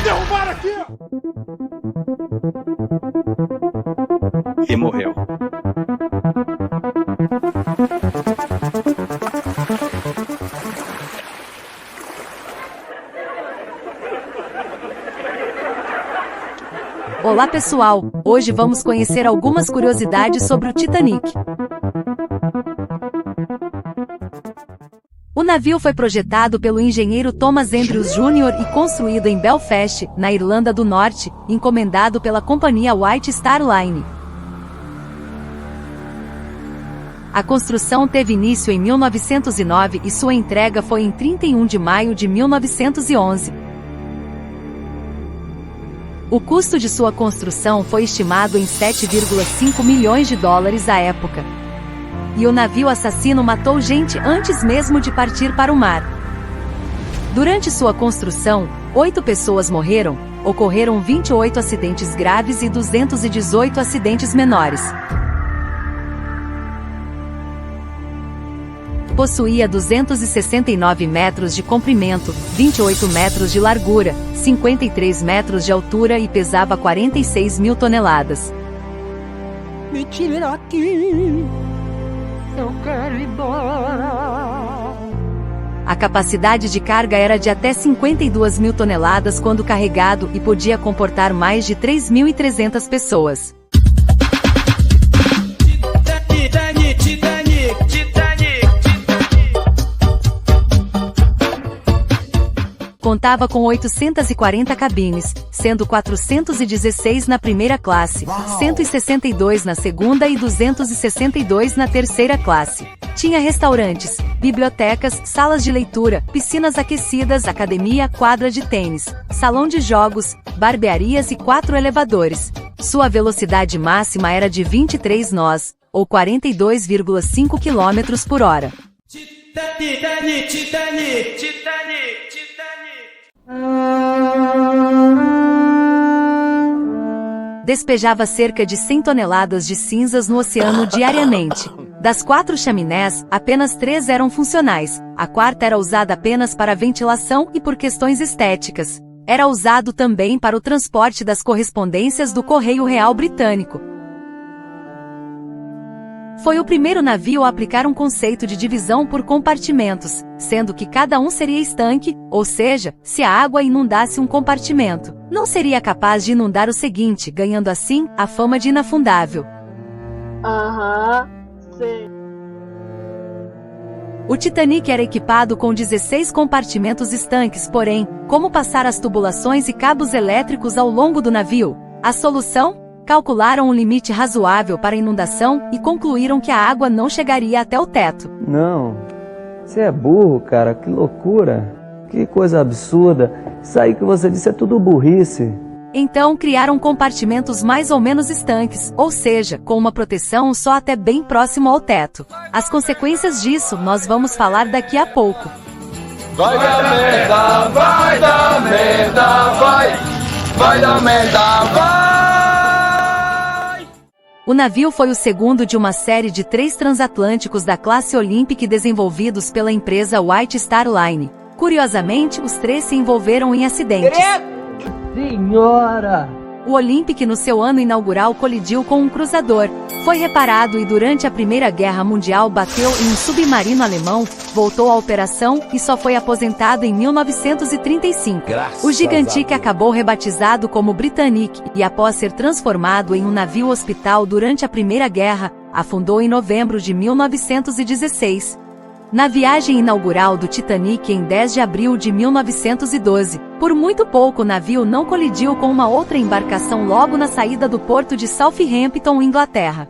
derrubaram aqui! E morreu. Olá pessoal, hoje vamos conhecer algumas curiosidades sobre o Titanic. O navio foi projetado pelo engenheiro Thomas Andrews Jr. e construído em Belfast, na Irlanda do Norte, encomendado pela companhia White Star Line. A construção teve início em 1909 e sua entrega foi em 31 de maio de 1911. O custo de sua construção foi estimado em 7,5 milhões de dólares à época. E o navio assassino matou gente antes mesmo de partir para o mar. Durante sua construção, 8 pessoas morreram, ocorreram 28 acidentes graves e 218 acidentes menores. Possuía 269 metros de comprimento, 28 metros de largura, 53 metros de altura e pesava 46 mil toneladas. Me tira daqui, eu quero ir embora. A capacidade de carga era de até 52 mil toneladas quando carregado e podia comportar mais de 3.300 pessoas. Contava com 840 cabines, sendo 416 na primeira classe, 162 na segunda e 262 na terceira classe. Tinha restaurantes, bibliotecas, salas de leitura, piscinas aquecidas, academia, quadra de tênis, salão de jogos, barbearias e 4 elevadores. Sua velocidade máxima era de 23 nós, ou 42,5 km por hora. Titanic, Titanic, Titanic. Despejava cerca de 100 toneladas de cinzas no oceano diariamente. Das 4 chaminés, apenas 3 eram funcionais, a quarta era usada apenas para ventilação e por questões estéticas. Era usado também para o transporte das correspondências do Correio Real Britânico. Foi o primeiro navio a aplicar um conceito de divisão por compartimentos, sendo que cada um seria estanque, ou seja, se a água inundasse um compartimento, não seria capaz de inundar o seguinte, ganhando assim a fama de inafundável. Sim. O Titanic era equipado com 16 compartimentos estanques, porém, como passar as tubulações e cabos elétricos ao longo do navio? A solução? Calcularam um limite razoável para inundação e concluíram que a água não chegaria até o teto. Não, você é burro, cara, que loucura, que coisa absurda, isso aí que você disse é tudo burrice. Então criaram compartimentos mais ou menos estanques, ou seja, com uma proteção só até bem próximo ao teto. As consequências disso nós vamos falar daqui a pouco. Vai dar merda, vai dar merda, vai dar merda, vai! O navio foi o segundo de uma série de 3 transatlânticos da classe Olympic desenvolvidos pela empresa White Star Line. Curiosamente, os 3 se envolveram em acidentes. Senhora! O Olympic no seu ano inaugural colidiu com um cruzador. Foi reparado e durante a Primeira Guerra Mundial bateu em um submarino alemão, voltou à operação e só foi aposentado em 1935. O Gigantic acabou rebatizado como Britannic e após ser transformado em um navio hospital durante a Primeira Guerra, afundou em novembro de 1916. Na viagem inaugural do Titanic em 10 de abril de 1912, por muito pouco o navio não colidiu com uma outra embarcação logo na saída do porto de Southampton, Inglaterra.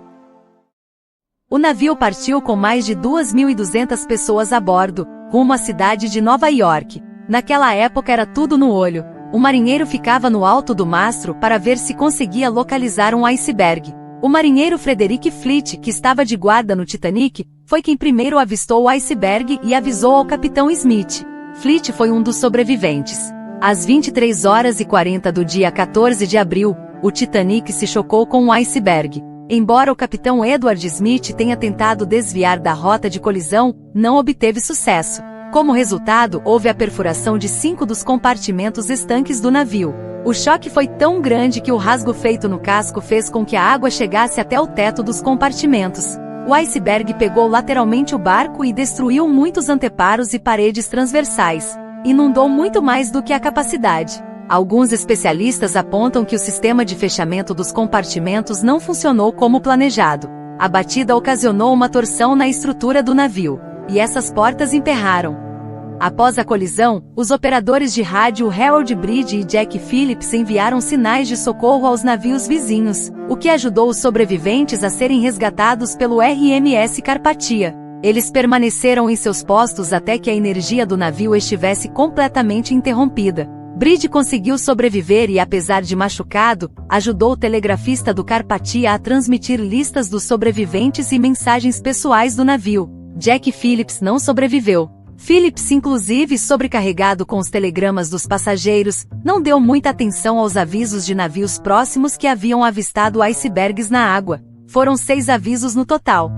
O navio partiu com mais de 2.200 pessoas a bordo, rumo à cidade de Nova York. Naquela época era tudo no olho. O marinheiro ficava no alto do mastro para ver se conseguia localizar um iceberg. O marinheiro Frederick Fleet, que estava de guarda no Titanic, foi quem primeiro avistou o iceberg e avisou ao capitão Smith. Fleet foi um dos sobreviventes. Às 23h40 do dia 14 de abril, o Titanic se chocou com um iceberg. Embora o capitão Edward Smith tenha tentado desviar da rota de colisão, não obteve sucesso. Como resultado, houve a perfuração de 5 dos compartimentos estanques do navio. O choque foi tão grande que o rasgo feito no casco fez com que a água chegasse até o teto dos compartimentos. O iceberg pegou lateralmente o barco e destruiu muitos anteparos e paredes transversais. Inundou muito mais do que a capacidade. Alguns especialistas apontam que o sistema de fechamento dos compartimentos não funcionou como planejado. A batida ocasionou uma torção na estrutura do navio, e essas portas emperraram. Após a colisão, os operadores de rádio Harold Bridge e Jack Phillips enviaram sinais de socorro aos navios vizinhos, o que ajudou os sobreviventes a serem resgatados pelo RMS Carpathia. Eles permaneceram em seus postos até que a energia do navio estivesse completamente interrompida. Bridge conseguiu sobreviver e, apesar de machucado, ajudou o telegrafista do Carpathia a transmitir listas dos sobreviventes e mensagens pessoais do navio. Jack Phillips não sobreviveu. Phillips, inclusive sobrecarregado com os telegramas dos passageiros, não deu muita atenção aos avisos de navios próximos que haviam avistado icebergs na água. Foram 6 avisos no total.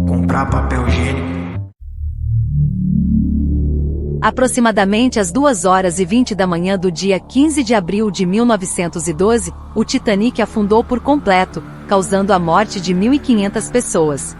Comprar papel higiênico. Aproximadamente às 2h20 da manhã do dia 15 de abril de 1912, o Titanic afundou por completo, causando a morte de 1.500 pessoas.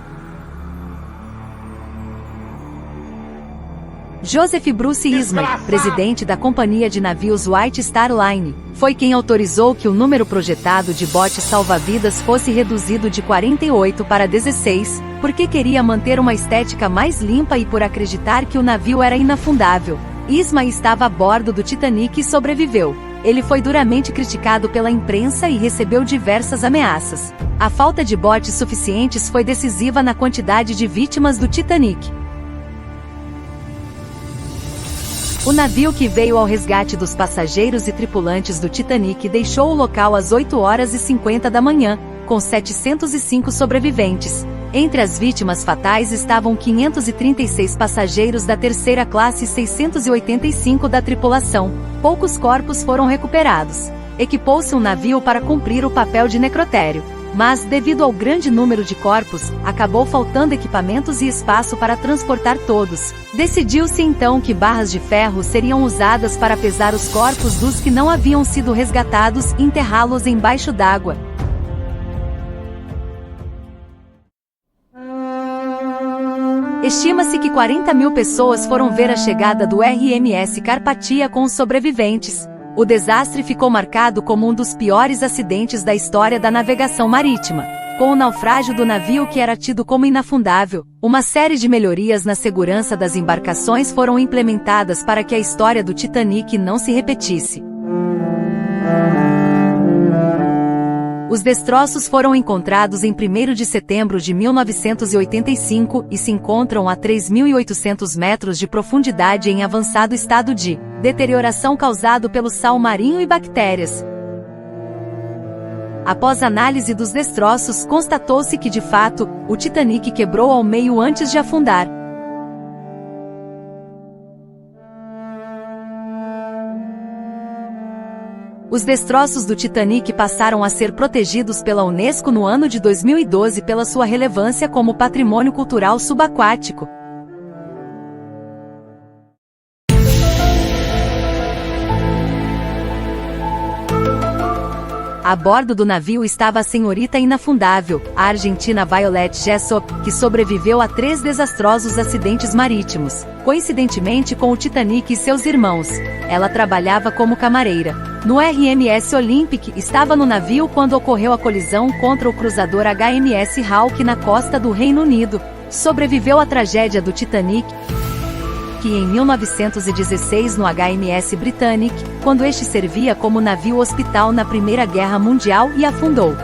Joseph Bruce Ismay, presidente da companhia de navios White Star Line, foi quem autorizou que o número projetado de botes salva-vidas fosse reduzido de 48 para 16, porque queria manter uma estética mais limpa e por acreditar que o navio era inafundável. Ismay estava a bordo do Titanic e sobreviveu. Ele foi duramente criticado pela imprensa e recebeu diversas ameaças. A falta de botes suficientes foi decisiva na quantidade de vítimas do Titanic. O navio que veio ao resgate dos passageiros e tripulantes do Titanic deixou o local às 8h50 da manhã, com 705 sobreviventes. Entre as vítimas fatais estavam 536 passageiros da terceira classe e 685 da tripulação. Poucos corpos foram recuperados. Equipou-se um navio para cumprir o papel de necrotério. Mas, devido ao grande número de corpos, acabou faltando equipamentos e espaço para transportar todos. Decidiu-se então que barras de ferro seriam usadas para pesar os corpos dos que não haviam sido resgatados e enterrá-los embaixo d'água. Estima-se que 40.000 pessoas foram ver a chegada do RMS Carpathia com os sobreviventes. O desastre ficou marcado como um dos piores acidentes da história da navegação marítima. Com o naufrágio do navio que era tido como inafundável, uma série de melhorias na segurança das embarcações foram implementadas para que a história do Titanic não se repetisse. Os destroços foram encontrados em 1º de setembro de 1985 e se encontram a 3.800 metros de profundidade em avançado estado de deterioração causado pelo sal marinho e bactérias. Após análise dos destroços, constatou-se que, de fato, o Titanic quebrou ao meio antes de afundar. Os destroços do Titanic passaram a ser protegidos pela Unesco no ano de 2012 pela sua relevância como patrimônio cultural subaquático. A bordo do navio estava a senhorita inafundável, a argentina Violet Jessop, que sobreviveu a 3 desastrosos acidentes marítimos, coincidentemente com o Titanic e seus irmãos. Ela trabalhava como camareira. No RMS Olympic, estava no navio quando ocorreu a colisão contra o cruzador HMS Hawke na costa do Reino Unido. Sobreviveu à tragédia do Titanic que em 1916 no HMS Britannic, quando este servia como navio hospital na Primeira Guerra Mundial e afundou.